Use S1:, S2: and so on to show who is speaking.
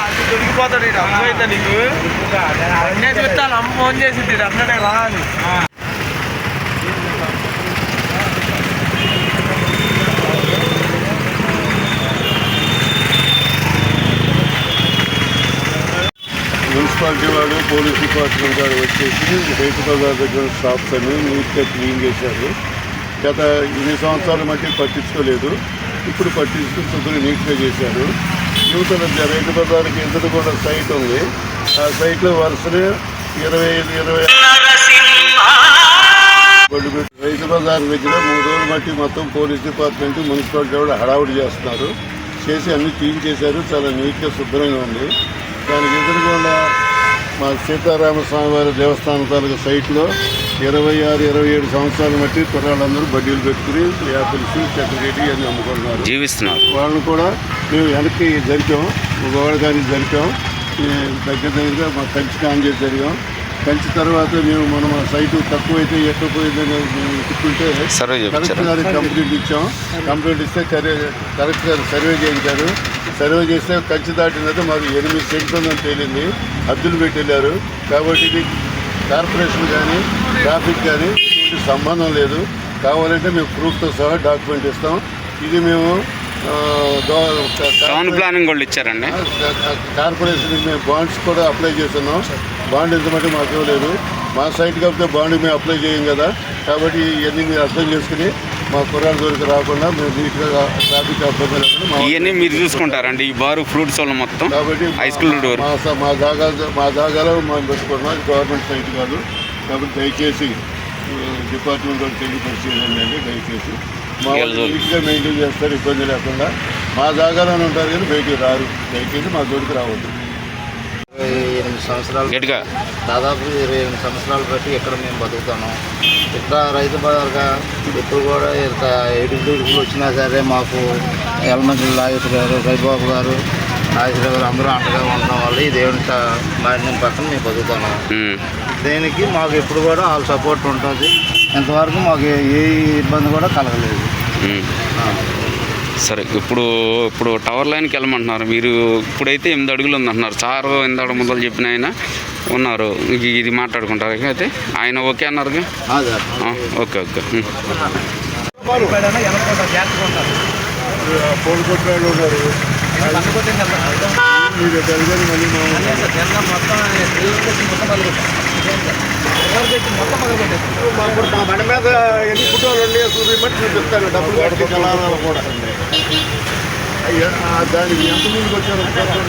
S1: అది దొరికిపోతాడు ఇటు అర్థమైందా నీకు? అన్నీ చెప్తాను, అమ్మ ఫోన్ చేసింది ఇటు అన్ననే రా అని.
S2: మున్సిపాలిటీ వాడు, పోలీస్ డిపార్ట్మెంట్ వాడు వచ్చేసి రైతు బజార్ దగ్గర షాప్స్ అన్ని నీట్గా క్లీన్ చేశారు. గత ఇన్ని సంవత్సరాల మట్టి పట్టించుకోలేదు, ఇప్పుడు పట్టించుకుని శుభ్రంగా నీట్గా చేశారు. యువతల రైతు బజార్కి ఎదురు కూడా సైట్ ఉంది. ఆ సైట్లో వరుసనే 25 రైతు బజార్ దగ్గర 3 రోజుల మట్టి మొత్తం పోలీస్ డిపార్ట్మెంట్, మున్సిపాలిటీ కూడా హడావుడి చేస్తున్నారు. చేసి అన్ని క్లీన్ చేశారు, చాలా నీట్గా శుభ్రంగా ఉంది. దానికి ఎదురుకుండా మా సీతారామస్వామి వారి దేవస్థానం తాలూకా సైట్లో 26-27 సంవత్సరాల మట్టి కుర్రాళ్ళందరూ బడ్డీలు పెట్టుకుని యాపిల్స్, చక్కెరేటి అని అమ్ముకుంటున్నారు, జీవిస్తున్నారు. వాళ్ళని కూడా మేము వెనక్కి జరిపాం, గోడ కానీ జరిపాం. దగ్గరగా మా కంచి కాన్ చేసి జరిగాం. కంచి తర్వాత మేము మన సైటు తక్కువైతే ఎక్కడ పోయిందని మేము తిప్పుంటే కలెక్టర్ గారికి కంప్లైంట్ ఇచ్చాం. కంప్లైంట్ ఇస్తే కలెక్టర్ గారు సర్వే చేయించారు. సర్వే చేస్తే కంచి దాటినైతే మాకు 8 సెంట్లు ఉందని తేలింది. హద్దులు పెట్టి వెళ్ళారు. కాబట్టి ఇది కార్పొరేషన్ కానీ ట్రాఫిక్ కానీ సంబంధం లేదు. కావాలంటే మేము ప్రూఫ్తో సహా డాక్యుమెంట్ ఇస్తాం. ఇది మేము
S3: టౌన్ ప్లానింగ్ వాళ్ళు ఇచ్చారండి.
S2: కార్పొరేషన్ మేము బాండ్స్ కూడా అప్లై చేస్తున్నాం. బాండ్ ఎంతమంటే మాకు ఇవ్వలేదు. మా సైట్ కాబట్టి బాండ్ మేము అప్లై చేయం కదా. కాబట్టి ఇవన్నీ మీరు అర్థం చేసుకుని మా కుర్రాళ్ళ దొరికి రాకుండా మేము నీట్గా ట్రాఫిక్ అర్థం
S3: ఇవన్నీ మీరు చూసుకుంటారండి. ఈ బారు ఫ్రూట్స్ వాళ్ళు మొత్తం
S2: కాబట్టి
S3: హై స్కూల్ డోర్
S2: మా జాగాలో మేము పెట్టుకుంటున్నాం. గవర్నమెంట్ సైట్ కాదు. కాబట్టి దయచేసి డిపార్ట్మెంట్ కూడా తెలియపరిచేయండి అండి. దయచేసి మా నీట్గా మెయింటైన్ చేస్తారు, ఇబ్బంది లేకుండా. మా జాగాలోనే ఉంటారు కానీ బయటికి రారు. దయచేసి మా దొరికి రావద్దు.
S4: 28 సంవత్సరాలు దాదాపు 28 సంవత్సరాలు బట్టి ఇక్కడ మేము బతుకుతున్నాం. ఇక్కడ రైతు బజార్గా ఇప్పుడు కూడా ఇంత ఎడుగులు వచ్చినా సరే మాకు ఎలమంచి నాగేశ్వర గారు, రైబాబు గారు, నాగేశ్వర గారు అందరూ అండగా ఉండడం వల్ల ఈ దేవుని మారిన పక్కన మేము బతుకుతున్నాం. దీనికి మాకు ఇప్పుడు కూడా వాళ్ళ సపోర్ట్ ఉంటుంది. ఇంతవరకు మాకు ఏ ఇబ్బంది కూడా కలగలేదు.
S3: సరే, ఇప్పుడు టవర్ లైన్కి వెళ్ళమంటున్నారు మీరు. ఇప్పుడైతే 8 అడుగులు ఉందంటున్నారు. సార్ 8 అడుగు ముందలు చెప్పిన ఆయన ఉన్నారు. ఇది మాట్లాడుకుంటారు అయితే ఆయన ఓకే అన్నారు. Okay okay.
S2: పోలుకొట్టాడు ఉన్నారు. మీరు కలిగని మళ్ళీ మా బండి మీద ఎన్ని ఫోటోలు ఉన్నాయి చూపించమని చూపిస్తాను. డబ్బులు కట్టి జలాలు కూడా దానికి ఎంత ముందుకు వచ్చారు? వచ్చారు